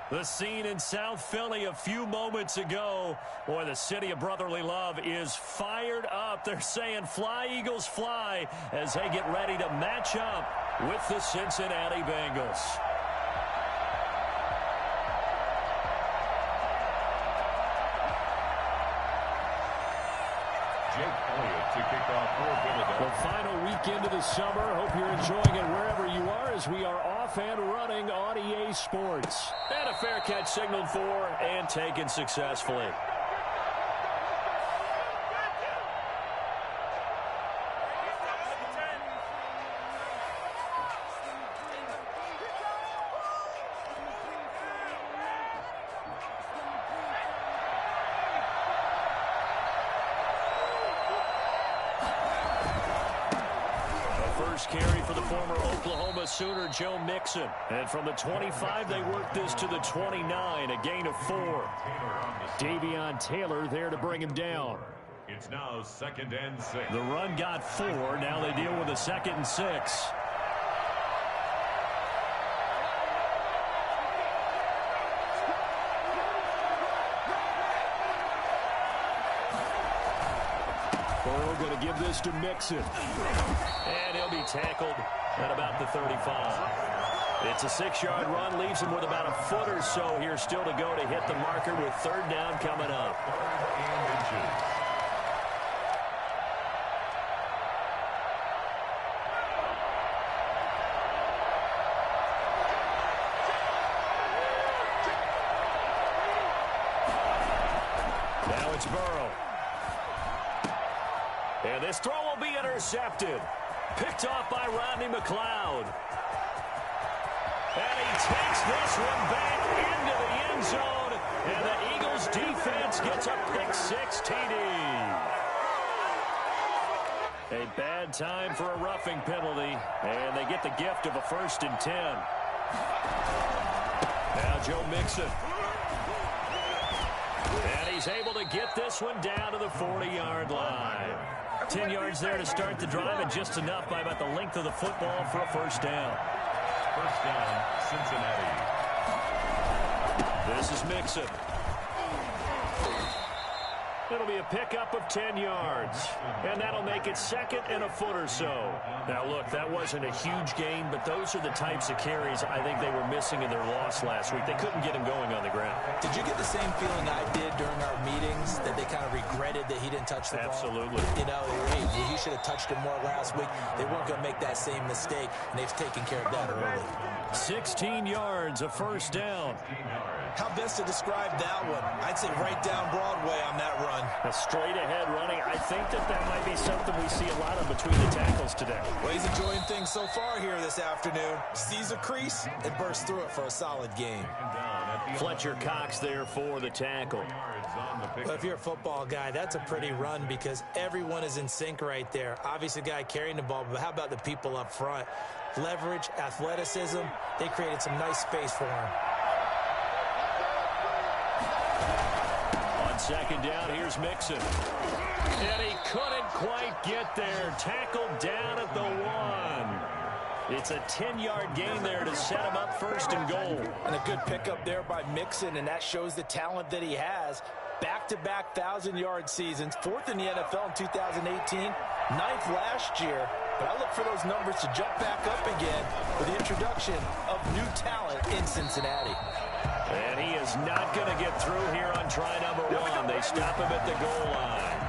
The scene in South Philly a few moments ago. Boy, the city of brotherly love is fired up. They're saying, "Fly, Eagles, fly," as they get ready to match up with the Cincinnati Bengals. The final weekend of the summer. Hope you're enjoying it wherever you are, as we are off and running on EA Sports. And a fair catch signaled for and taken successfully. Carry for the former Oklahoma Sooner, Joe Mixon. And from the 25, they work this to the 29, a gain of 4. Davion Taylor there to bring him down. It's now 2nd and 6. The run got 4. Now they deal with a 2nd and 6. Going to give this to Mixon. And he'll be tackled at about the 35. It's a 6-yard run, leaves him with about a foot or so here still to go to hit the marker with 3rd down coming up. Now it's Burrow. And this throw will be intercepted. Picked off by Rodney McLeod. And he takes this one back into the end zone. And the Eagles defense gets a pick-6 TD. A bad time for a roughing penalty. And they get the gift of a 1st and 10. Now Joe Mixon. And he's able to get this one down to the 40-yard line. 10 yards there to start the drive, and just enough by about the length of the football for a 1st down. 1st down, Cincinnati. This is Mixon. It'll be a pickup of 10 yards, and that'll make it 2nd and a foot or so. Now, look, that wasn't a huge gain, but those are the types of carries I think they were missing in their loss last week. They couldn't get him going on the ground. Did you get the same feeling I did during our meetings, that they kind of regretted that he didn't touch the ball? Absolutely. You know, hey, he should have touched it more last week. They weren't going to make that same mistake, and they've taken care of that early. 16 yards, a 1st down. How best to describe that one? I'd say right down Broadway on that run. A straight-ahead running. I think that might be something we see a lot of between the tackles today. Well, he's enjoying things so far here this afternoon. Sees a crease and bursts through it for a solid game. Fletcher Cox there for the tackle. Well, if you're a football guy, that's a pretty run because everyone is in sync right there. Obviously, the guy carrying the ball, but how about the people up front? Leverage, athleticism, they created some nice space for him. On 2nd down, here's Mixon. And he couldn't quite get there. Tackled down at the 1. It's a 10-yard gain there to set him up 1st and goal. And a good pickup there by Mixon, and that shows the talent that he has. Back-to-back 1,000-yard seasons, 4th in the NFL in 2018, 9th last year. But I look for those numbers to jump back up again with the introduction of new talent in Cincinnati. And he is not going to get through here on try number 1. They stop him at the goal line.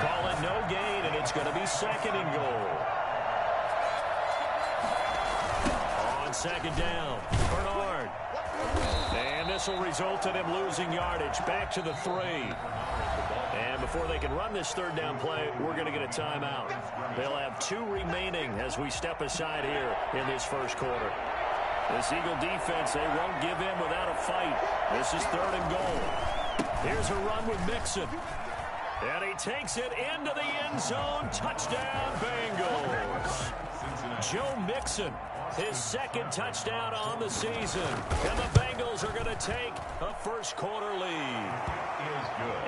Call it no gain, and it's going to be 2nd and goal. On 2nd down, Bernard. And this will result in him losing yardage. Back to the 3. And before they can run this 3rd down play, we're going to get a timeout. They'll have 2 remaining as we step aside here in this 1st quarter. This Eagle defense, they won't give in without a fight. This is 3rd and goal. Here's a run with Mixon. And he takes it into the end zone. Touchdown, Bengals. Joe Mixon, his 2nd touchdown on the season. And the Bengals are going to take a 1st quarter lead.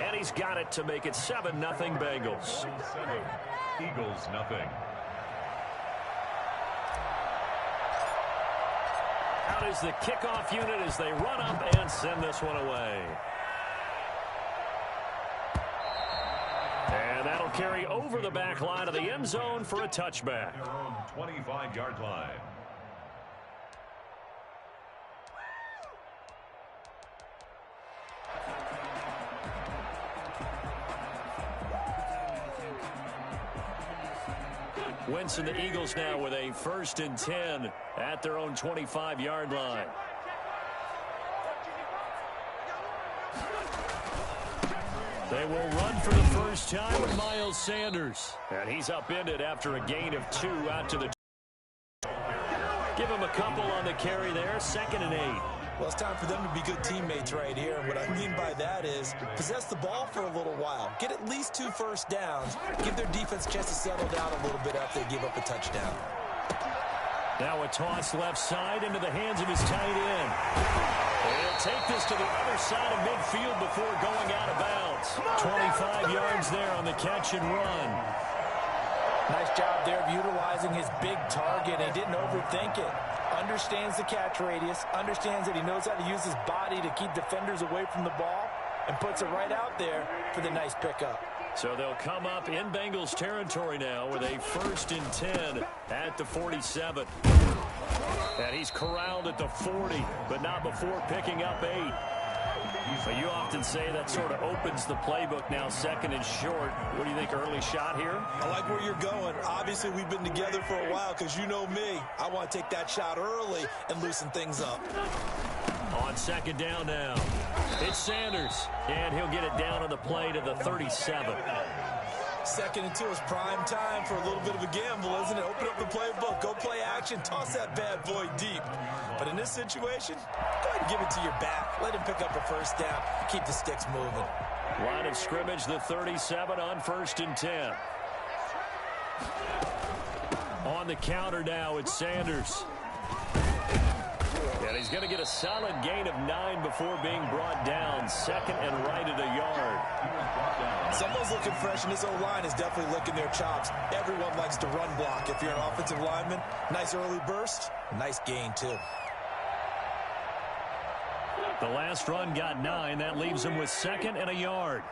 And he's got it to make it 7-0 Bengals. Eagles, nothing. out as the kickoff unit as they run up and send this one away. And that'll carry over the back line of the end zone for a touchback. Their own 25-yard line. Wentz and the Eagles now with a 1st and 10 at their own 25-yard line. They will run for the first time with Miles Sanders. And he's upended after a gain of 2 out to the. Give him a couple on the carry there. 2nd and 8. Well, it's time for them to be good teammates right here. And what I mean by that is possess the ball for a little while. Get at least 2 first downs. Give their defense a chance to settle down a little bit after they give up a touchdown. Now a toss left side into the hands of his tight end. He'll take this to the other side of midfield before going out of bounds. 25 yards there on the catch and run. Nice job there of utilizing his big target. He didn't overthink it. Understands the catch radius, understands that he knows how to use his body to keep defenders away from the ball, and puts it right out there for the nice pickup. So they'll come up in Bengals territory now with a 1st and 10 at the 47. And he's corralled at the 40, but not before picking up 8. But you often say that sort of opens the playbook now, 2nd and short. What do you think, early shot here? I like where you're going. Obviously, we've been together for a while because you know me. I want to take that shot early and loosen things up. On 2nd down now, it's Sanders, and he'll get it down on the play to the 37. 2nd and 2 is prime time for a little bit of a gamble, isn't it? Open up the playbook, go play action, toss that bad boy deep. But in this situation, go ahead and give it to your back. Let him pick up a first down. Keep the sticks moving. Line of scrimmage, the 37 on 1st and 10. On the counter now, it's Sanders. And he's going to get a solid gain of 9 before being brought down. 2nd and right at a yard. Someone's looking fresh, and this O-line is definitely licking their chops. Everyone likes to run block. If you're an offensive lineman, nice early burst, nice gain too. The last run got 9. That leaves him with 2nd and a yard.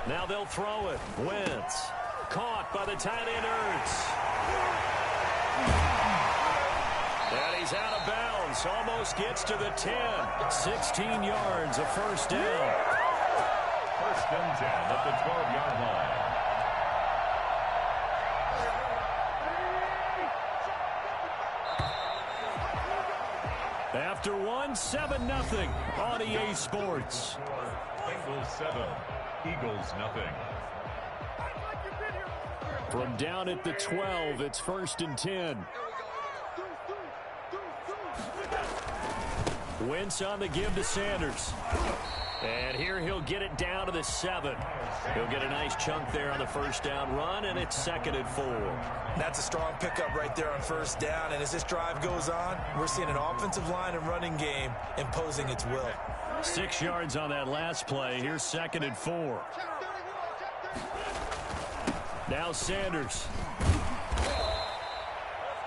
Now they'll throw it. Wentz. Caught by the tight end Ertz. And he's out of bounds. Almost gets to the 10. 16 yards, a first down. 1st and 10 at the 12-yard line. After one, 7-0 on EA Sports. Bengals 7, Eagles nothing. From down at the 12, it's 1st and 10. Wentz on the give to Sanders. And here he'll get it down to the 7. He'll get a nice chunk there on the first down run, and it's 2nd and 4. That's a strong pickup right there on first down. And as this drive goes on, we're seeing an offensive line and running game imposing its will. 6 yards on that last play. Here's 2nd and 4. Now Sanders.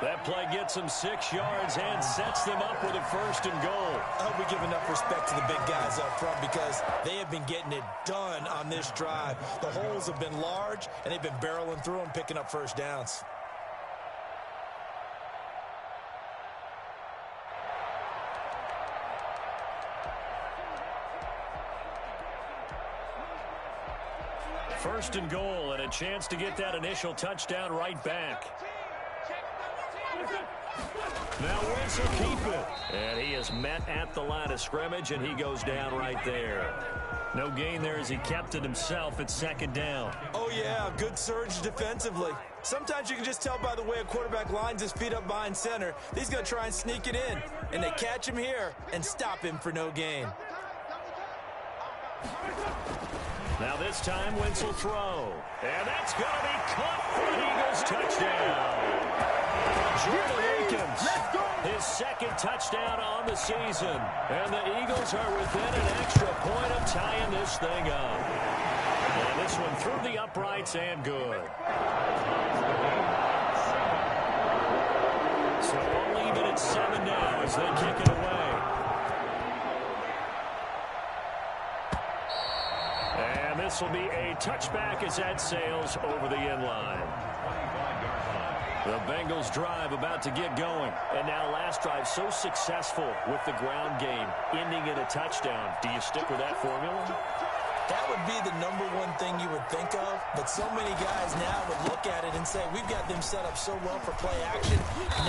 That play gets them 6 yards and sets them up with a 1st and goal. I hope we give enough respect to the big guys up front because they have been getting it done on this drive. The holes have been large, and they've been barreling through them, picking up first downs. First and goal, and a chance to get that initial touchdown right back. Now Wentz will keep it. And he is met at the line of scrimmage, and he goes down right there. No gain there as he kept it himself at 2nd down. Oh, yeah, good surge defensively. Sometimes you can just tell by the way a quarterback lines his feet up behind center. He's going to try and sneak it in, and they catch him here and stop him for no gain. Now this time, Wentz will throw. And that's going to be caught for the Eagles touchdown. Jordan Akins, his 2nd touchdown on the season. And the Eagles are within an extra point of tying this thing up. And this one through the uprights and good. So we'll leave it at 7 now as they kick it away. And this will be a touchback as that sails over the end line. The Bengals drive about to get going. And now last drive so successful with the ground game, ending in a touchdown. Do you stick with that formula? That would be the number one thing you would think of, but so many guys now would look at it and say, we've got them set up so well for play action.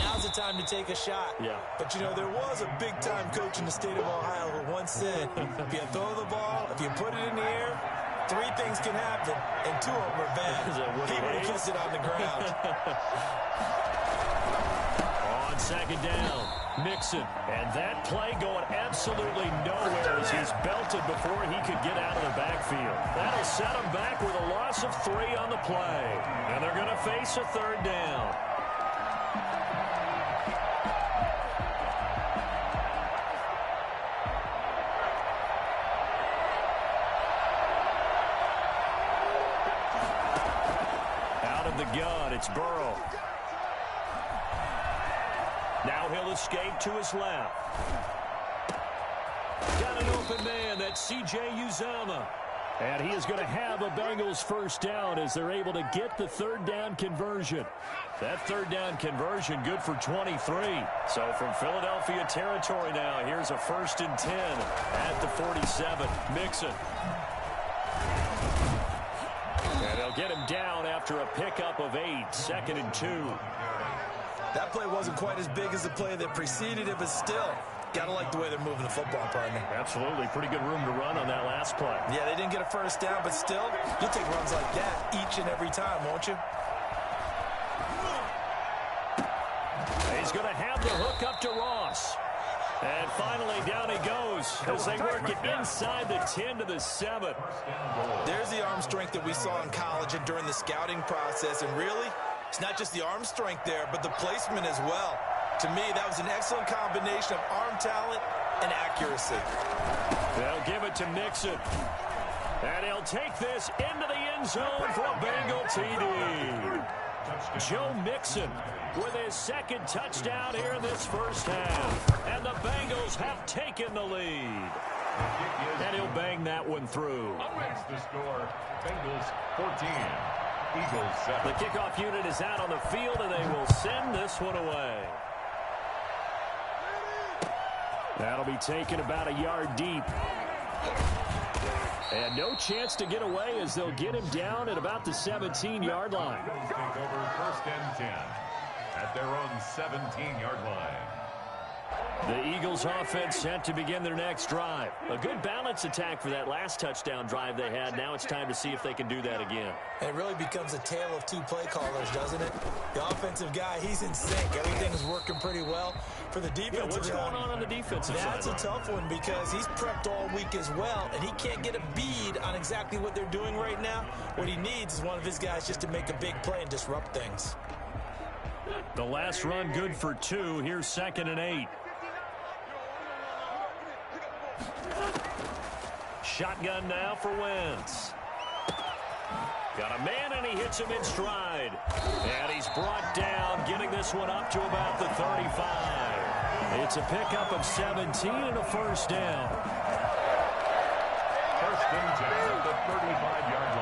Now's the time to take a shot. Yeah. But, you know, there was a big-time coach in the state of Ohio who once said, if you throw the ball, if you put it in the air, 3 things can happen, and 2 of them are bad. He would have kept it on the ground. On second down, Mixon. And that play going absolutely nowhere as he's belted before he could get out of the backfield. That'll set him back with a loss of 3 on the play. And they're going to face a 3rd down. The gun, it's Burrow. Now he'll escape to his left. Got an open man, that's C.J. Uzomah. And he is going to have a Bengals 1st down as they're able to get the 3rd down conversion. That 3rd down conversion good for 23. So from Philadelphia territory now, here's a 1st and 10 at the 47. Mixon. And they'll get him down after a pickup of 8, 2nd and 2. That play wasn't quite as big as the play that preceded it, but still, got to like the way they're moving the football, partner. Absolutely. Pretty good room to run on that last play. Yeah, they didn't get a 1st down, but still, you'll take runs like that each and every time, won't you? He's going to have the hook up to Ross. And finally, down he goes as they work it inside the 10 to the 7. There's the arm strength that we saw in college and during the scouting process. And really, it's not just the arm strength there, but the placement as well. To me, that was an excellent combination of arm talent and accuracy. They'll give it to Mixon. And he'll take this into the end zone for a Bengal TD. Joe Mixon with his 2nd touchdown here in this 1st half. And the Bengals have taken the lead. And he'll bang that one through. Makes the score. Bengals 14. Eagles 7. The kickoff unit is out on the field, and they will send this one away. That'll be taken about a yard deep. And no chance to get away as they'll get him down at about the 17-yard line. Bengals take over 1st and 10 at their own 17-yard line. The Eagles offense set to begin their next drive. A good balance attack for that last touchdown drive they had. Now it's time to see if they can do that again. And it really becomes a tale of 2 play callers, doesn't it? The offensive guy, he's in sync. Everything's working pretty well. For the defensive what's going on the defensive side? That's a tough one because he's prepped all week as well, and he can't get a bead on exactly what they're doing right now. What he needs is one of his guys just to make a big play and disrupt things. The last run good for 2. Here's 2nd and 8. Shotgun now for Wentz. Got a man, and he hits him in stride. And he's brought down, getting this one up to about the 35. It's a pickup of 17 and a 1st down. 1st and 10 at the 35-yard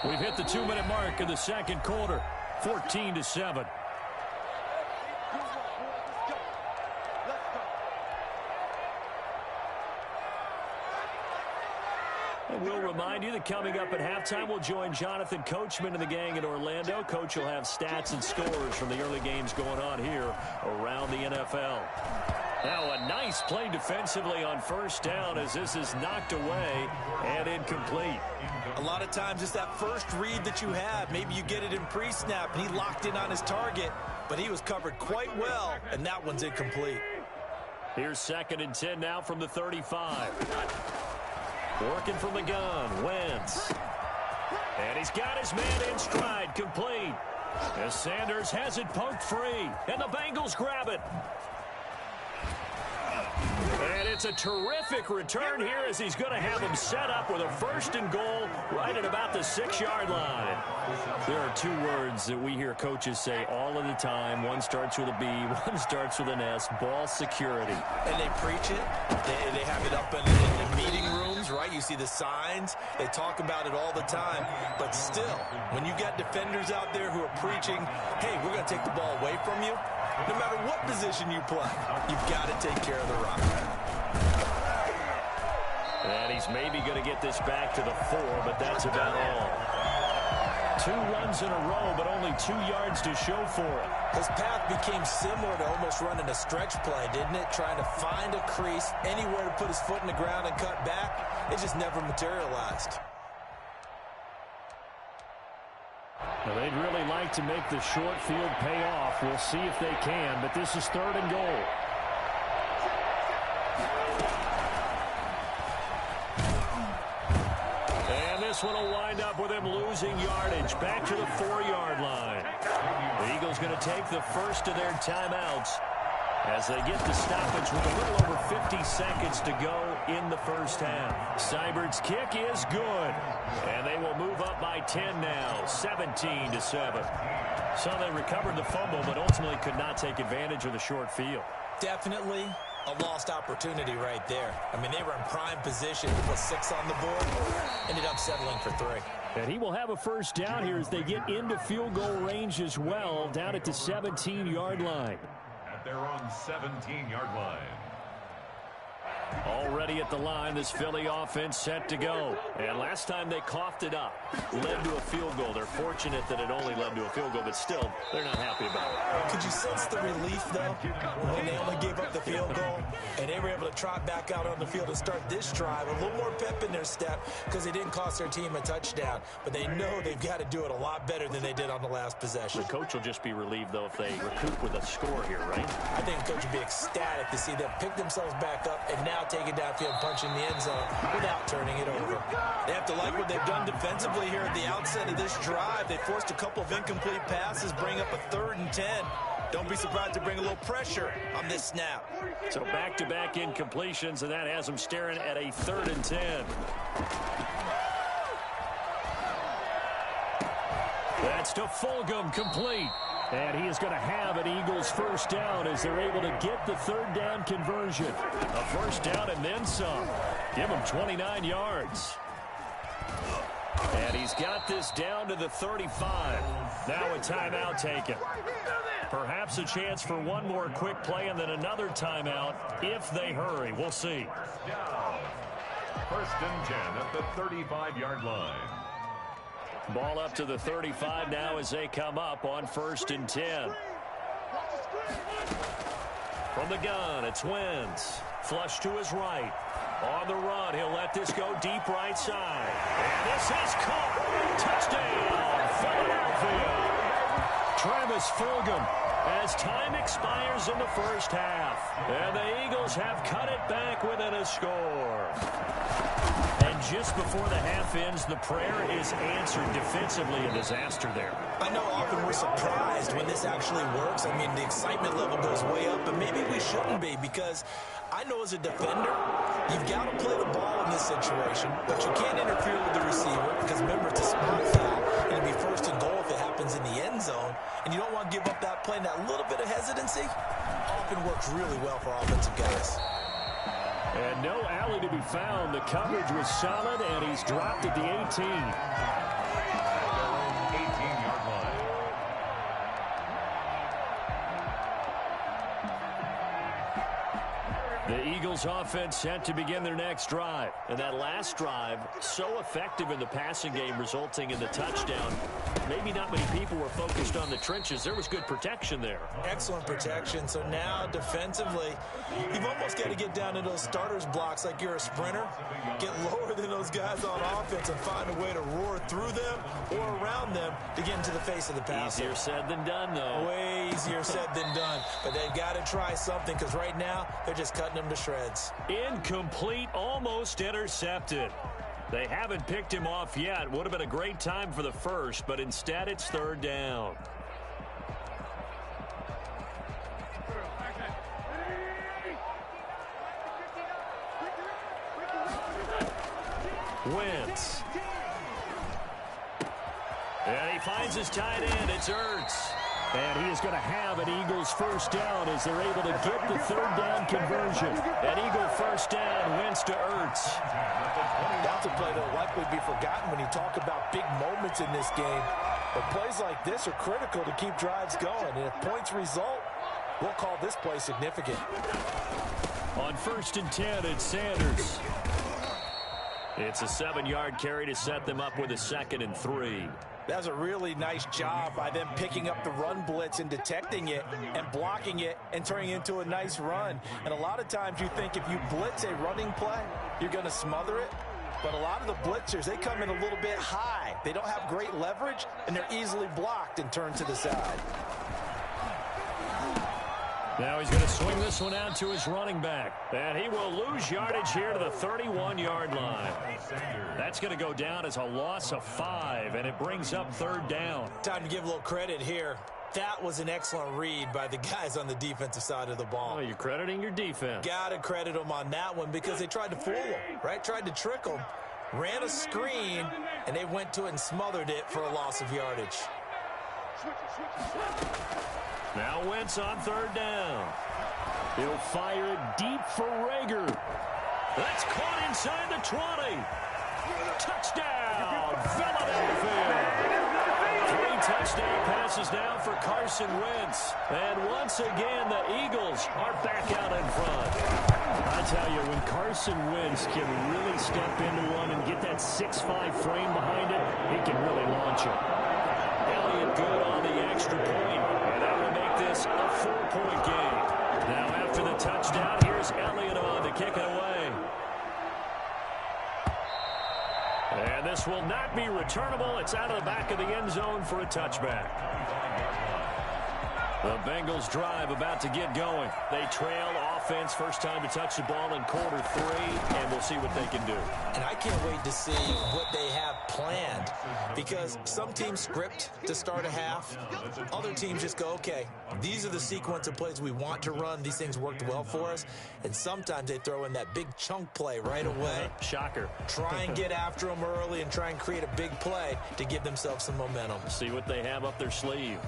line. We've hit the 2-minute mark in the 2nd quarter. 14-7. We'll remind you that coming up at halftime, we'll join Jonathan Coachman and the gang in Orlando. Coach will have stats and scores from the early games going on here around the NFL. Now a nice play defensively on 1st down as this is knocked away and incomplete. A lot of times it's that first read that you have. Maybe you get it in pre-snap and he locked in on his target, but he was covered quite well, and that one's incomplete. Here's 2nd and 10 now from the 35. Working from the gun, Wentz. And he's got his man in stride, complete. As Sanders has it poked free, and the Bengals grab it. And it's a terrific return here as he's going to have him set up with a 1st and goal right at about the 6-yard line. There are 2 words that we hear coaches say all of the time. One starts with a B, one starts with an S, ball security. And they preach it. They have it up in the meeting rooms, right? You see the signs. They talk about it all the time. But still, when you got defenders out there who are preaching, hey, we're going to take the ball away from you, no matter what position you play, you've got to take care of the rock. And he's maybe going to get this back to the 4, but that's about all. 2 runs in a row, but only 2 yards to show for it. His path became similar to almost running a stretch play, didn't it? Trying to find a crease, anywhere to put his foot in the ground and cut back. It just never materialized. Well, they'd really like to make the short field pay off. We'll see if they can, but this is 3rd and goal. And this one will wind up with him losing yardage back to the 4-yard line. The Eagles going to take the first of their timeouts as they get the stoppage with a little over 50 seconds to go in the first half. Seibert's kick is good, and they will move up by 10 now, 17-7. So they recovered the fumble, but ultimately could not take advantage of the short field. Definitely a lost opportunity right there. I mean, they were in prime position to put 6 on the board, ended up settling for 3. And he will have a first down here as they get into field goal range as well, down at the 17-yard line. At their own 17-yard line. Already at the line, this Philly offense set to go. And last time they coughed it up, led to a field goal. They're fortunate that it only led to a field goal, but still, they're not happy about it. Could you sense the relief, though, when they only gave up the field goal and they were able to trot back out on the field and start this drive? A little more pep in their step because they didn't cost their team a touchdown. But they know they've got to do it a lot better than they did on the last possession. The coach will just be relieved, though, if they recoup with a score here, right? I think the coach would be ecstatic to see them pick themselves back up and now take it downfield and punch in the end zone without turning it over. They have to like what they've done defensively here at the outset of this drive. They forced a couple of incomplete passes, bring up a 3rd and 10. Don't be surprised to bring a little pressure on this snap. So back-to-back incompletions, and that has them staring at a 3rd and 10. That's to Fulgham, complete. And he is going to have an Eagles first down as they're able to get the 3rd down conversion. A first down and then some. Give him 29 yards. And he's got this down to the 35. Now a timeout taken. Perhaps a chance for one more quick play and then another timeout if they hurry. We'll see. First and 10 at the 35-yard line. Ball up to the 35 now as they come up on 1st and 10. From the gun, it's Wentz. Flush to his right. On the run, he'll let this go deep right side. And this is caught. Touchdown, Philadelphia. Travis Fulgham as time expires in the first half. And the Eagles have cut it back within a score. And just before the half ends, the prayer is answered. Defensively, a disaster there. I know often we're surprised when this actually works. I mean, the excitement level goes way up, but maybe we shouldn't be, because I know as a defender, you've got to play the ball in this situation, but you can't interfere with the receiver because, remember, it's a spot foul. It'll be 1st and goal if it happens in the end zone, and you don't want to give up that play. And that little bit of hesitancy often works really well for offensive guys. And no alley to be found. The coverage was solid, and he's dropped at the 18. 18-yard line. The Eagles offense set to begin their next drive. And that last drive, so effective in the passing game, resulting in the touchdown. Maybe not many people were focused on the trenches. There was good protection there. Excellent protection. So now defensively, you've almost got to get down to those starters blocks like you're a sprinter. Get lower than those guys on offense and find a way to roar through them or around them to get into the face of the passer. Easier said than done, though. Way easier said than done. But they've got to try something, because right now they're just cutting them to shreds. Incomplete, almost intercepted. They haven't picked him off yet. Would have been a great time for the first, but instead it's 3rd down. Wentz. And he finds his tight end. It's Ertz. And he is going to have an Eagles first down as they're able to get the third down conversion. An Eagle first down, Wentz to Ertz. That's a play that will likely be forgotten when you talk about big moments in this game. But plays like this are critical to keep drives going. And if points result, we'll call this play significant. On 1st and 10, it's Sanders. It's a 7-yard carry to set them up with a 2nd and 3. That was a really nice job by them picking up the run blitz and detecting it and blocking it and turning it into a nice run. And a lot of times you think if you blitz a running play, you're going to smother it. But a lot of the blitzers, they come in a little bit high. They don't have great leverage, and they're easily blocked and turned to the side. Now he's going to swing this one out to his running back. And he will lose yardage here to the 31-yard line. That's going to go down as a loss of 5, and it brings up 3rd down. Time to give a little credit here. That was an excellent read by the guys on the defensive side of the ball. Oh, you're crediting your defense. Got to credit them on that one because they tried to fool them, right? Tried to trick them. Ran a screen, and they went to it and smothered it for a loss of yardage. Now Wentz on 3rd down. He'll fire it deep for Rager. That's caught inside the 20. Touchdown, Philadelphia. 3 touchdown passes now for Carson Wentz. And once again, the Eagles are back out in front. I tell you, when Carson Wentz can really step into one and get that 6'5" frame behind it, he can really launch it. Elliott good on the extra point. And that will make this a 4-point game. Now after the touchdown, here's Elliott on to kick it away. And this will not be returnable. It's out of the back of the end zone for a touchback. The Bengals drive about to get going. They trail offense, first time to touch the ball in quarter 3, and we'll see what they can do. And I can't wait to see what they have planned because some teams script to start a half. Other teams just go, okay, these are the sequence of plays we want to run. These things worked well for us. And sometimes they throw in that big chunk play right away. Shocker. Try and get after them early and try and create a big play to give themselves some momentum. See what they have up their sleeve.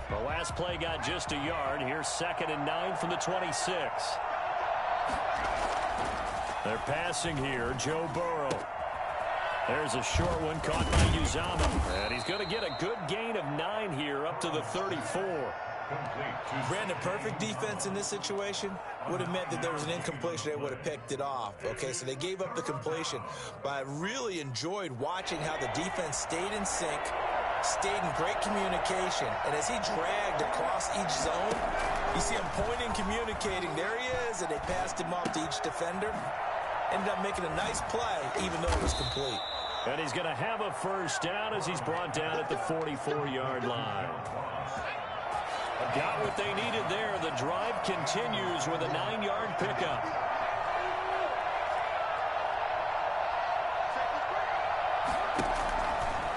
The last play got just a yard. Here's 2nd and 9 from the 26. They're passing here. Joe Burrow. There's a short one caught by Uzama. And he's going to get a good gain of 9 here up to the 34. Brandon, perfect defense in this situation would have meant that there was an incompletion. They would have picked it off. Okay, so they gave up the completion. But I really enjoyed watching how the defense stayed in sync, stayed in great communication. And as he dragged across each zone, you see him pointing, communicating. There he is, and they passed him off to each defender. Ended up making a nice play, even though it was complete. And he's going to have a first down as he's brought down at the 44-yard line. Got what they needed there. The drive continues with a 9-yard pickup.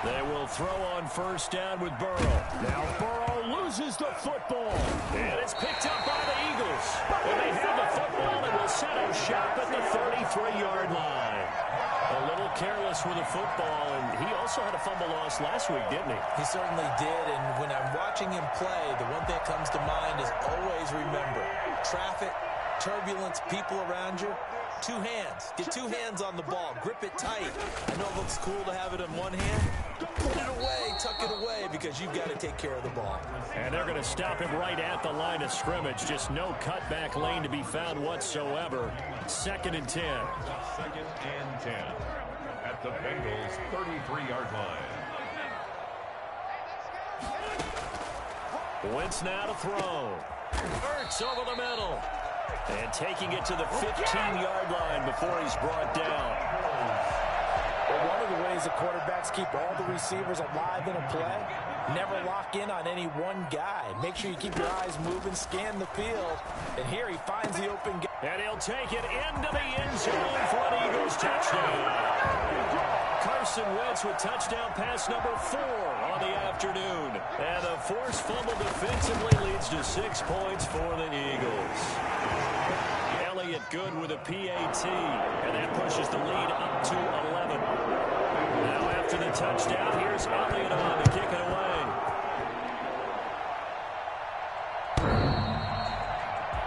They will throw on first down with Burrow. Now Burrow loses the football. And it's picked up by the Eagles. When they have the football, they will set up shop at the 33-yard line. A little careless with the football, and he also had a fumble loss last week, didn't he? He certainly did, and when I'm watching him play, the one thing that comes to mind is always remember, traffic, turbulence, people around you, 2 hands. Get 2 hands on the ball. Grip it tight. I know it looks cool to have it in one hand. Put it away, tuck it away, because you've got to take care of the ball. And they're going to stop him right at the line of scrimmage. Just no cutback lane to be found whatsoever. 2nd and 10. 2nd and 10 at the Bengals' 33-yard line. Wentz now to throw. Ertz over the middle. And taking it to the 15-yard line before he's brought down. Well, one of the ways the quarterbacks keep all the receivers alive in a play, never lock in on any one guy. Make sure you keep your eyes moving, scan the field. And here he finds the open guy. And he'll take it into the end zone for an Eagles touchdown. Carson Wentz with touchdown pass number 4 on the afternoon. And the forced fumble defensively leads to 6 points for the Eagles. Elliott good with a PAT, and that pushes the lead up to 11. Now after the touchdown, here's Elliott on to kick it away.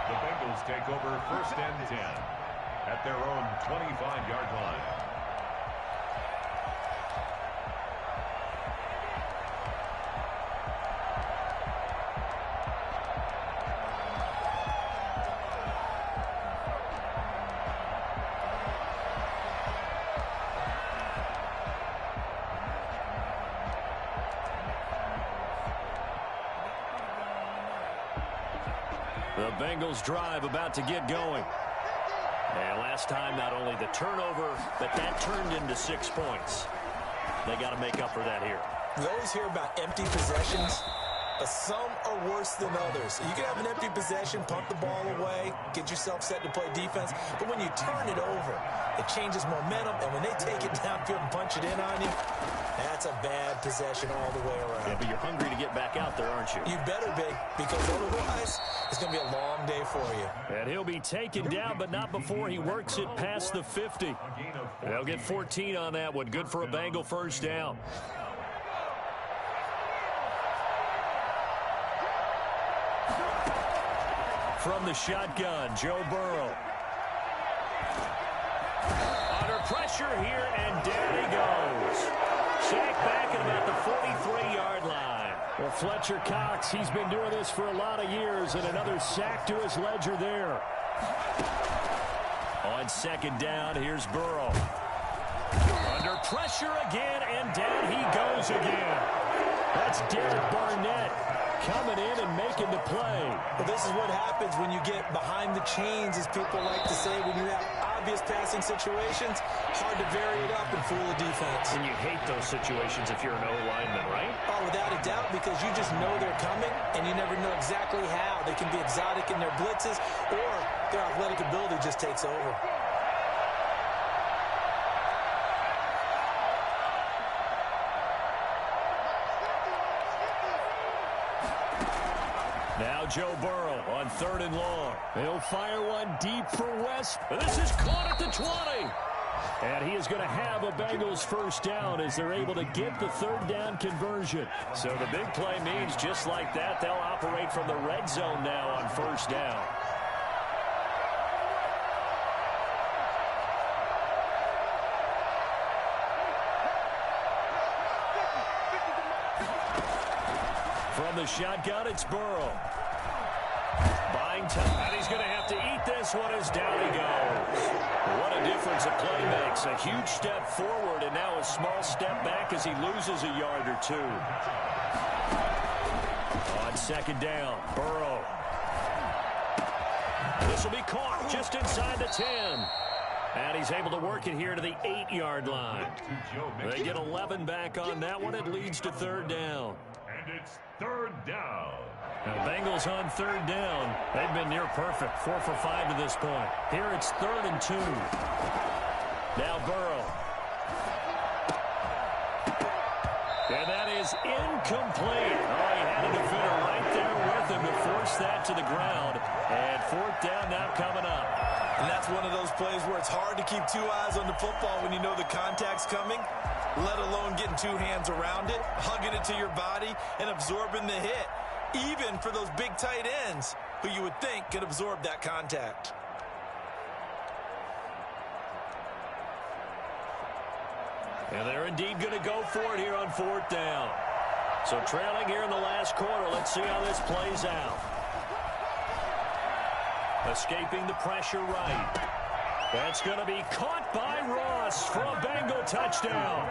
The Bengals take over 1st and 10 at their own 25-yard line. The Bengals drive about to get going. And last time, not only the turnover, but that turned into 6 points. They got to make up for that here. We always hear about empty possessions, but some are worse than others. You can have an empty possession, punt the ball away, get yourself set to play defense, but when you turn it over, it changes momentum, and when they take it downfield and punch it in on you, that's a bad possession all the way around. Yeah, but you're hungry to get back out there, aren't you? You better be, because otherwise, it's going to be a long day for you. And he'll be taken down, but not before he works it past the 50. They'll get 14 on that one. Good for a Bengal first down. From the shotgun, Joe Burrow. Under pressure here, and down he goes. Sacked back at about the 43-yard line. Well, Fletcher Cox, he's been doing this for a lot of years, and another sack to his ledger there. On 2nd down, here's Burrow. Under pressure again, and down he goes again. That's Derek Barnett coming in and making the play. Well, this is what happens when you get behind the chains, as people like to say, when you have obvious passing situations. Hard to vary it up and fool the defense. And you hate those situations if you're an O-lineman, right? Oh, without a doubt, because you just know they're coming, and you never know exactly how. They can be exotic in their blitzes, or their athletic ability just takes over. Now Joe Burrow on 3rd and long. He'll fire one deep for West. This is caught at the 20. And he is going to have a Bengals first down as they're able to get the 3rd down conversion. So the big play means just like that, they'll operate from the red zone now on 1st down. From the shotgun, it's Burrow. Buying time, and he's going to have to eat this one as down he goes. What a difference a play makes. A huge step forward, and now a small step back as he loses a yard or 2. On 2nd down, Burrow. This will be caught just inside the 10. And he's able to work it here to the 8-yard line. They get 11 back on that one. It leads to 3rd down. And it's 3rd down. Now, Bengals on 3rd down. They've been near perfect. 4 for 5 to this point. Here it's 3rd and 2. Now Burrow. And that is incomplete. Oh, he had a defender right there with him to force that to the ground. And 4th down now coming up. And that's one of those plays where it's hard to keep 2 eyes on the football when you know the contact's coming, let alone getting 2 hands around it, hugging it to your body, and absorbing the hit, even for those big tight ends who you would think could absorb that contact. And they're indeed going to go for it here on 4th down. So trailing here in the last quarter, let's see how this plays out. Escaping the pressure right. That's going to be caught by Ross for a Bengal touchdown.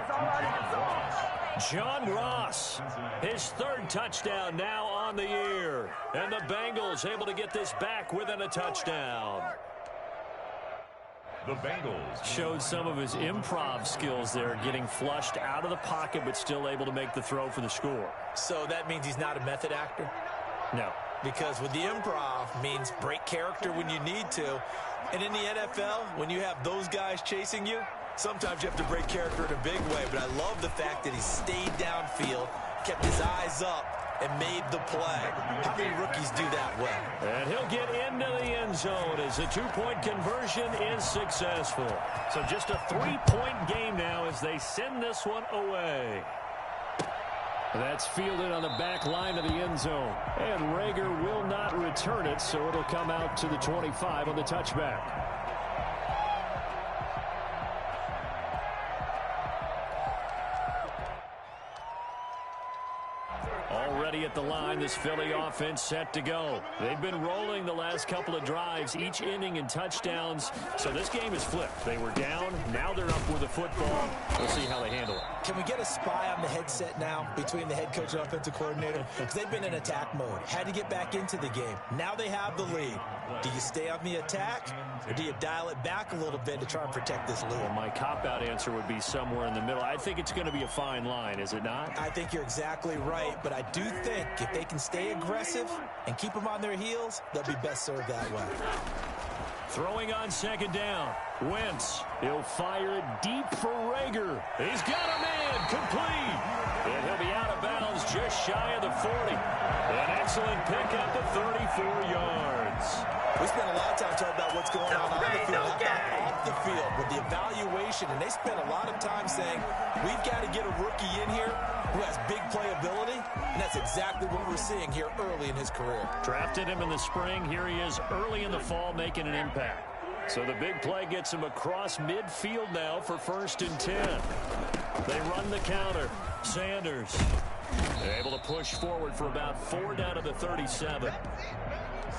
John Ross, his 3rd touchdown now on the year. And the Bengals able to get this back within a touchdown. The Bengals showed some of his improv skills there, getting flushed out of the pocket but still able to make the throw for the score. So that means he's not a method actor? No. because with the improv means break character when you need to. And in the NFL, when you have those guys chasing you, sometimes you have to break character in a big way. But I love the fact that he stayed downfield, kept his eyes up, and made the play. How many rookies do that well? And he'll get into the end zone as the two-point conversion is successful. So just a 3-point game now as they send this one away. That's fielded on the back line of the end zone. And Rager will not return it, so it'll come out to the 25 on the touchback. Already at the line, this Philly offense set to go. They've been rolling the last couple of drives, each inning in touchdowns. So this game is flipped. They were down. Now they're up with the football. We'll see how they handle it. Can we get a spy on the headset now between the head coach and offensive coordinator? Because they've been in attack mode. Had to get back into the game. Now they have the lead. Do you stay on the attack, or do you dial it back a little bit to try and protect this lead? Well, my cop-out answer would be somewhere in the middle. I think it's going to be a fine line, is it not? I think you're exactly right, but I do think if they can stay aggressive and keep them on their heels, they'll be best served that way. Throwing on second down. Wentz. He'll fire it deep for Rager. He's got a man complete. And he'll be out of bounds just shy of the 40. An excellent pickup of 34 yards. We spent a lot of time talking about what's going on the field. How about off the field with the evaluation? And they spent a lot of time saying, we've got to get a rookie in here who has big playability. And that's exactly what we're seeing here early in his career. Drafted him in the spring. Here he is early in the fall making an impact. So the big play gets him across midfield now for 1st and 10. They run the counter. Sanders able to push forward for about 4 down to the 37.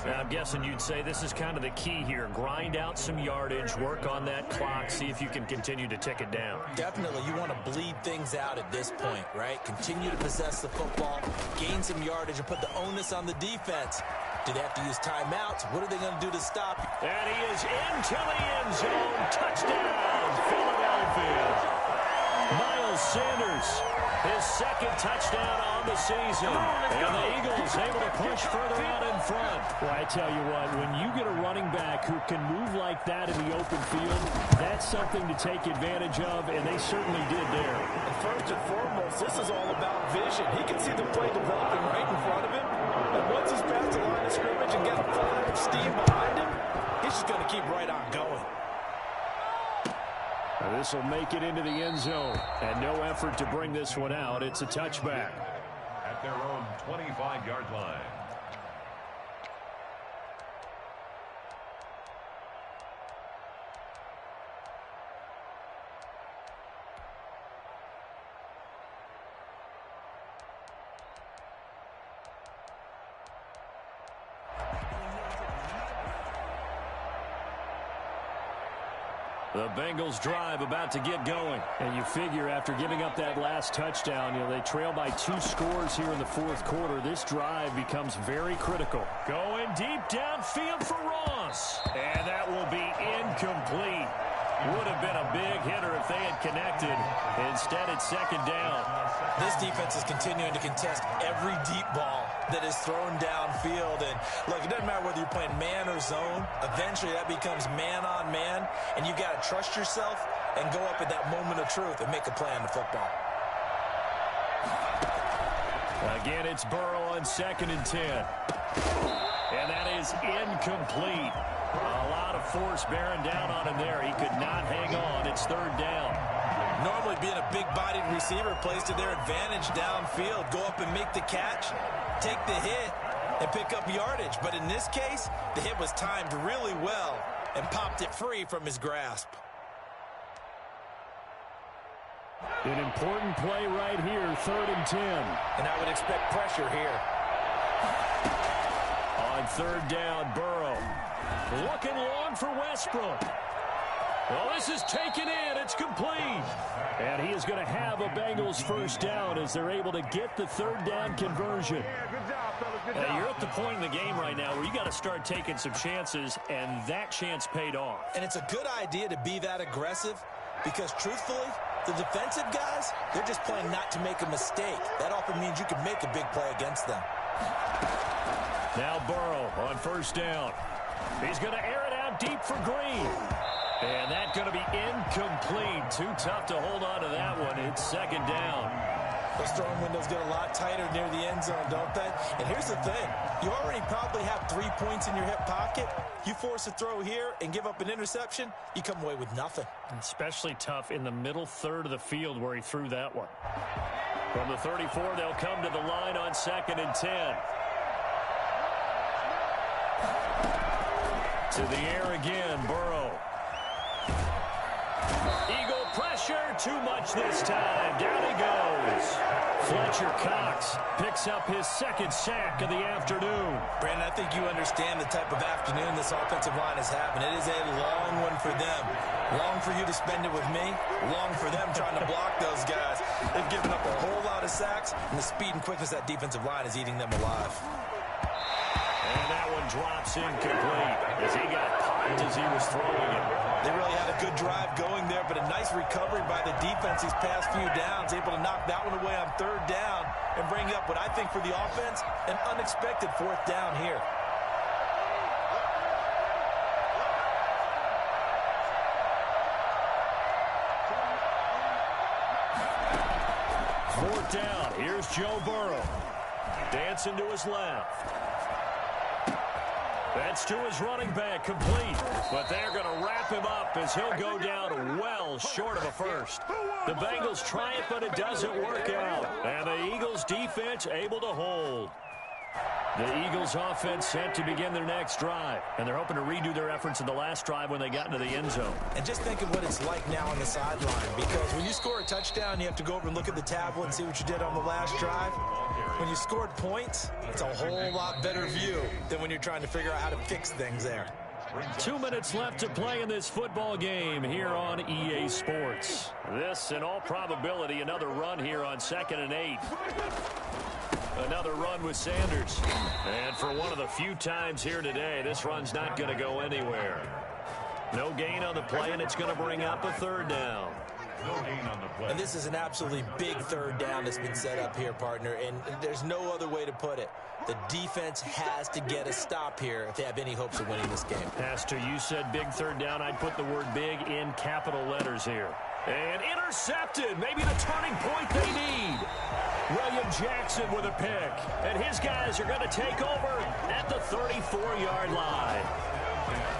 Now, I'm guessing you'd say this is kind of the key here. Grind out some yardage, work on that clock, see if you can continue to tick it down. Definitely. You want to bleed things out at this point, right? Continue to possess the football, gain some yardage, and put the onus on the defense. Do they have to use timeouts? What are they going to do to stop? And he is into the end zone. Touchdown, Philadelphia. Miles Sanders, his 2nd touchdown on the season. And the Eagles able to push further out in front. Well, I tell you what, when you get a running back who can move like that in the open field, that's something to take advantage of, and they certainly did there. And first and foremost, this is all about vision. He can see the play developing right in front of him. And once he's past the line of scrimmage and got a full head of steam behind him, he's just going to keep right on going. This will make it into the end zone. And no effort to bring this one out. It's a touchback. At their own 25-yard line. The Bengals drive about to get going. And you figure after giving up that last touchdown, they trail by 2 scores here in the 4th quarter. This drive becomes very critical. Going deep downfield for Ross. And that will be incomplete. Would have been a big hitter if they had connected. Instead, it's 2nd down. This defense is continuing to contest every deep ball that is thrown downfield. And look, it doesn't matter whether you're playing man or zone. Eventually, that becomes man on man. And you got to trust yourself and go up at that moment of truth and make a play on the football. Again, it's Burrow on 2nd and 10. And that is incomplete. A lot of force bearing down on him there. He could not hang on. It's 3rd down. Normally being a big-bodied receiver plays to their advantage downfield. Go up and make the catch, take the hit, and pick up yardage. But in this case, the hit was timed really well and popped it free from his grasp. An important play right here, 3rd and 10. And I would expect pressure here. On 3rd down, Burrow. Looking long for Westbrook. Well, this is taken in. It's complete. And he is going to have a Bengals 1st down as they're able to get the 3rd down conversion. You're at the point in the game right now where you got to start taking some chances, and that chance paid off. And it's a good idea to be that aggressive because, truthfully, the defensive guys, they're just playing not to make a mistake. That often means you can make a big play against them. Now Burrow on first down. He's going to air it out deep for Green. And that's going to be incomplete. Too tough to hold on to that one. It's second down. Those throwing windows get a lot tighter near the end zone, don't they? And here's the thing. You already probably have 3 points in your hip pocket. You force a throw here and give up an interception, you come away with nothing. Especially tough in the middle third of the field where he threw that one. From the 34, they'll come to the line on 2nd and 10. To the air again, Burrow. Eagle pressure, too much this time. Down he goes. Fletcher Cox picks up his 2nd sack of the afternoon. Brandon, I think you understand the type of afternoon this offensive line is having. It is a long one for them. Long for you to spend it with me. Long for them trying to block those guys. They've given up a whole lot of sacks, and the speed and quickness of that defensive line is eating them alive. And that one drops incomplete as he got popped as he was throwing it. They really had a good drive going there, but a nice recovery by the defense these past few downs, able to knock that one away on 3rd down and bring up what I think for the offense, an unexpected 4th down here. Fourth down. Here's Joe Burrow. Dancing to his left. That's to his running back, complete. But they're going to wrap him up as he'll go down well short of a first. The Bengals triumph, but it doesn't work out. And the Eagles defense able to hold. The Eagles offense set to begin their next drive. And they're hoping to redo their efforts in the last drive when they got into the end zone. And just think of what it's like now on the sideline. Because when you score a touchdown, you have to go over and look at the tablet and see what you did on the last drive. When you scored points, it's a whole lot better view than when you're trying to figure out how to fix things there. 2 minutes left to play in this football game here on EA Sports. This, in all probability, another run here on 2nd and 8. Another run with Sanders. And for one of the few times here today, this run's not going to go anywhere. No gain on the play, and it's going to bring up a 3rd down. No gain on the play. And this is an absolutely big 3rd down that's been set up here, partner, and there's no other way to put it. The defense has to get a stop here if they have any hopes of winning this game. Pastor, you said big 3rd down. I'd put the word big in capital letters here. And intercepted. Maybe the turning point they need. William Jackson with a pick. And his guys are going to take over at the 34-yard line.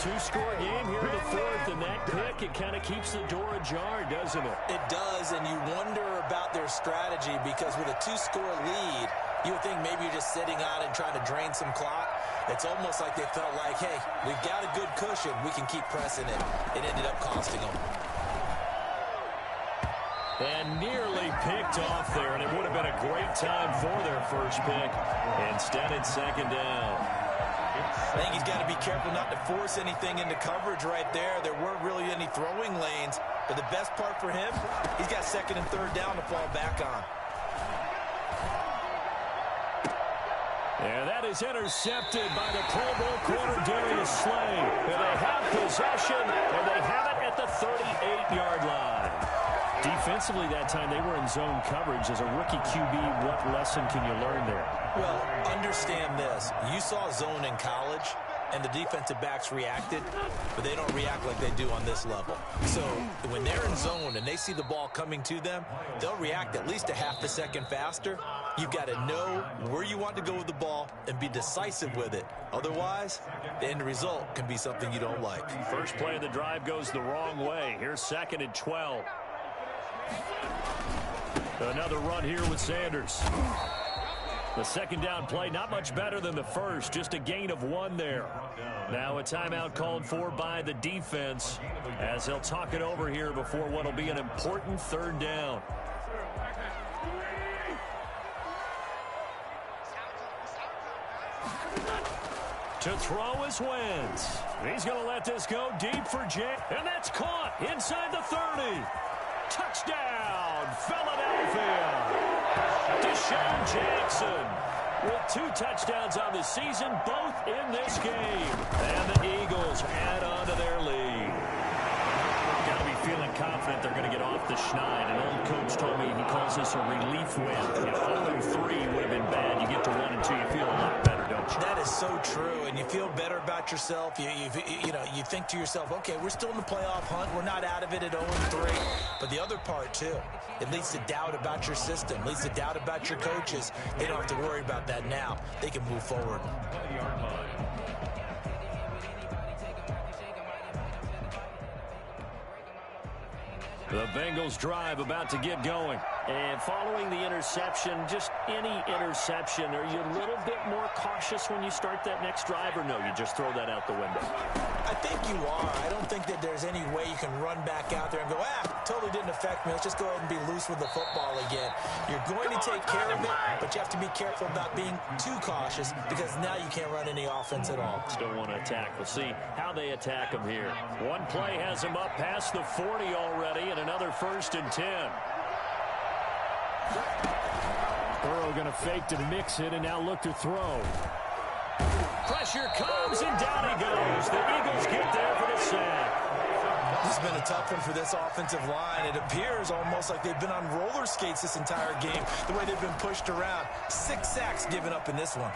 2-score game here in the 4th, and that pick, it kind of keeps the door ajar, doesn't it? It does, and you wonder about their strategy because with a 2-score lead, you would think maybe you're just sitting on it and trying to drain some clock. It's almost like they felt like, hey, we've got a good cushion. We can keep pressing it. It ended up costing them. And nearly picked off there, and it would have been a great time for their first pick. Instead, it's 2nd down. I think he's got to be careful not to force anything into coverage right there. There weren't really any throwing lanes. But the best part for him, he's got 2nd and 3rd down to fall back on. And that is intercepted by the Pro Bowl corner, Darius Slay. And they have possession, and they have it at the 38-yard line. Defensively that time, they were in zone coverage. As a rookie QB, what lesson can you learn there? Well, understand this. You saw zone in college, and the defensive backs reacted, but they don't react like they do on this level. So when they're in zone and they see the ball coming to them, they'll react at least a half a second faster. You've got to know where you want to go with the ball and be decisive with it. Otherwise, the end result can be something you don't like. First play of the drive goes the wrong way. Here's 2nd and 12. Another run here with Sanders. The 2nd down play, not much better than the first, just a gain of 1 there. Now a timeout called for by the defense as they'll talk it over here before what will be an important 3rd down. To throw is Wentz. He's going to let this go deep for Jay. And that's caught inside the 30. Touchdown, Philadelphia. Deshaun Jackson with 2 touchdowns on the season, both in this game. And the Eagles add on to their lead. Got to be feeling pretty confident they're going to get off the schneid. An old coach told me he calls this a relief win. 0-3 would have been bad. You get to 1-2, you feel a lot better, don't you? That is so true, and you feel better about yourself. You think to yourself, okay, we're still in the playoff hunt. We're not out of it at 0-3. But the other part, too, it leads to doubt about your system, leads to doubt about your coaches. They don't have to worry about that now. They can move forward. The Bengals drive about to get going. And following the interception, just any interception, are you a little bit more cautious when you start that next drive, or no, you just throw that out the window? I think you are. I don't think that there's any way you can run back out there and go, totally didn't affect me. Let's just go ahead and be loose with the football again. You're going to take care of it, but you have to be careful about being too cautious because now you can't run any offense at all. Still want to attack. We'll see how they attack them here. One play has them up past the 40 already, and another 1st and 10. Burrow going to fake to mix it and now look to throw. Pressure comes and down he goes. The Eagles get there for the sack. This has been a tough one for this offensive line. It appears almost like they've been on roller skates this entire game, the way they've been pushed around. 6 sacks given up in this one.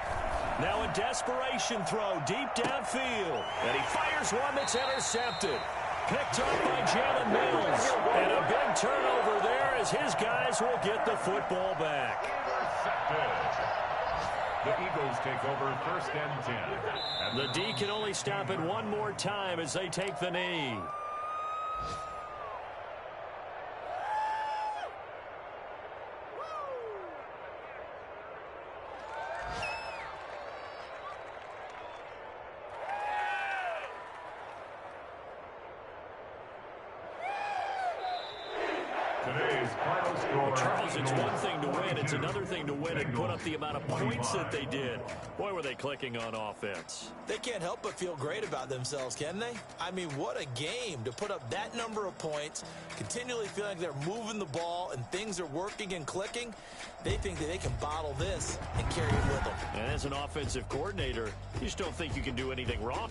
Now a desperation throw deep downfield. And he fires one that's intercepted. Picked up by Jalen Mills. And a big turnover there as his guys will get the football back. The Eagles take over 1st and 10. The D can only stop it one more time as they take the knee. Today's final score. Charles, it's one thing to win. It's another thing to win and put up the amount of points that they did. Boy, were they clicking on offense. They can't help but feel great about themselves, can they? I mean, what a game to put up that number of points, continually feeling like they're moving the ball and things are working and clicking. They think that they can bottle this and carry it with them. And as an offensive coordinator, you just don't think you can do anything wrong.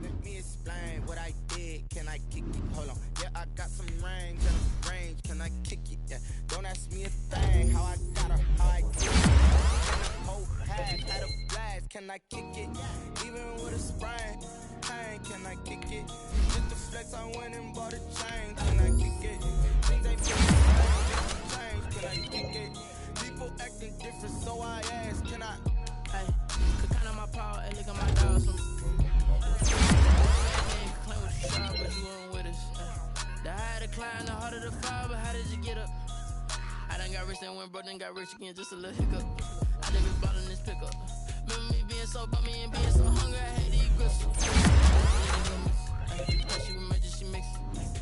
Let me explain what I did. Can I kick it? Hold on. Yeah, I got some range and a range. Can I kick it? Yeah. Don't ask me a thing. How I got her, how I did it. Whole half had a blast. Can I kick it? Even with a sprain. Hey, can I kick it? Just the flex, I went and bought a chain. Can I kick it? Things ain't been the same. Change. Can I kick it? People acting different, so I ask. Can I? Hey, could count on my power, and look at my dogs. Claim what you try, but you weren't with us. The higher the climb, the harder the fall, but how did you get up? I done got rich and went broke, then got rich again, just a little hiccup. I done been ballin' this pickup. Remember me being so bummy and being so hungry, I hate to eat gristle. She was merging, she mixed.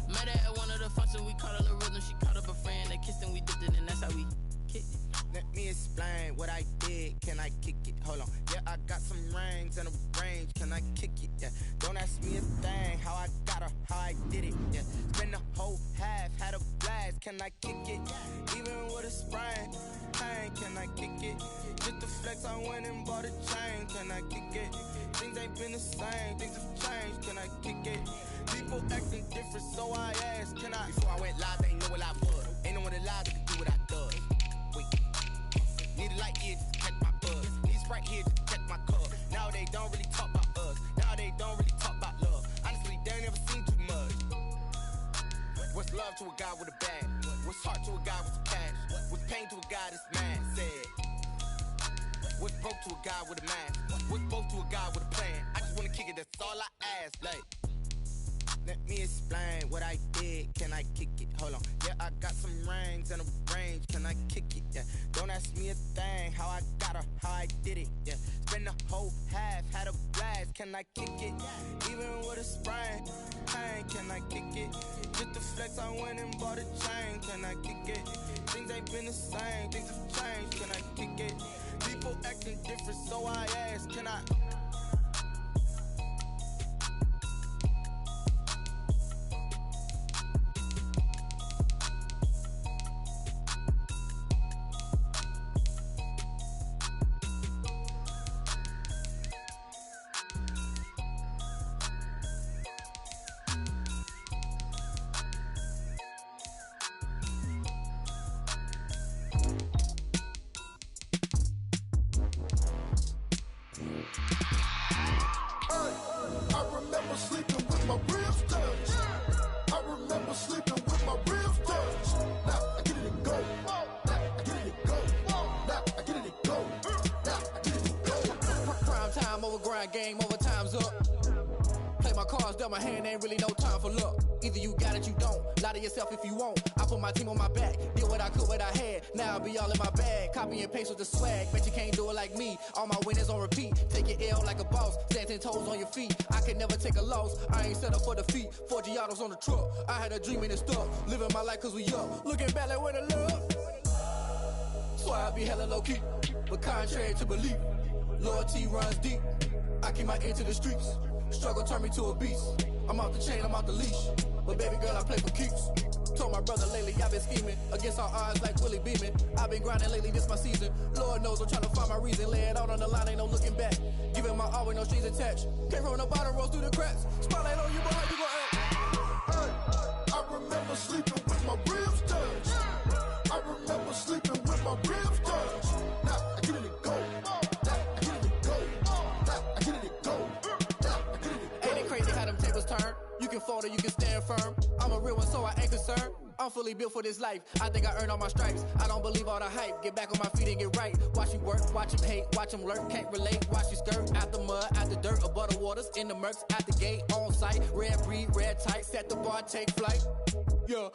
Met her at one of the functions, we caught a little rhythm. She caught up a friend, they kissed and we dipped it, and that's how we kicked it. Let me explain what I did. Can I kick it? Hold on. Yeah, I got some rings and a range. Can I kick it? Yeah. Don't ask me a thing. How I got her, how I did it. Yeah. Spend the whole half, had a blast. Can I kick it? Even with a sprain. Hey, can I kick it? Just the flex, I went and bought a chain. Can I kick it? Things ain't been the same. Things have changed. Can I kick it? People acting different, so I asked. Can I? Before I went live, they ain't know what I was. Ain't no one alive that can do what I does. Need a light here just to catch my buzz. Need a Sprite here just to catch my cup. Now they don't really talk about us. Now they don't really talk about love. Honestly, they ain't never seen too much. What's love to a guy with a bag? What's heart to a guy with some cash? What's pain to a guy that's mad? Said. What's broke to a guy with a mask? What's both to a guy with a plan? I just wanna kick it, that's all I ask. Like, let me explain what I did. Can I kick it? Hold on. Yeah, I got some rings and a range. Can I kick it? Yeah. Don't ask me a thing. How I got her, how I did it. Yeah. Spend the whole half, had a blast. Can I kick it? Even with a sprain. Hey, can I kick it? Just the flex, I went and bought a chain. Can I kick it? Things ain't been the same. Things have changed. Can I kick it? People acting different, so I ask. Can I? mind game, overtime's up. Play my cards, dealt my hand, ain't really no time for luck. Either you got it, you don't. Lie to yourself if you won't. I put my team on my back, did what I could, what I had. Now I'll be all in my bag, copy and paste with the swag. Bet you can't do it like me. All my winners on repeat. Take your L like a boss, stand 10 toes on your feet. I can never take a loss. I ain't set up for defeat. 4 Giottos on the truck. I had a dream and it stuck. Living my life cause we up. Looking back like where the love. Swear I be hella low key, but contrary to belief, loyalty runs deep. I keep my ear to the streets. Struggle turned me to a beast. I'm off the chain, I'm off the leash. But baby girl, I play for keeps. Told my brother lately, I've been scheming against all odds like Willie Beeman. I've been grinding lately, this my season. Lord knows I'm trying to find my reason. Lay it out on the line, ain't no looking back. Giving my all with no strings attached. Came from the bottom, rose through the cracks. Spotlight on you, but how you gon' act? Hey, I remember sleeping with my ribs touched. I remember sleeping with my ribs touched. Now I get it to go. Now I get it to go. Now I get it to go. Now I get it to go. Ain't it crazy how them tables turn? You can fold or you can stand firm. I'm a real one, so I ain't concerned. I'm fully built for this life. I think I earned all my stripes. I don't believe all the hype. Get back on my feet and get right. Watch you work, watch him hate, watch him lurk. Can't relate, watch you skirt. Out the mud, out the dirt, above the waters, in the murks, out the gate, on site. Red breed, red tight, set the bar, take flight. Yeah.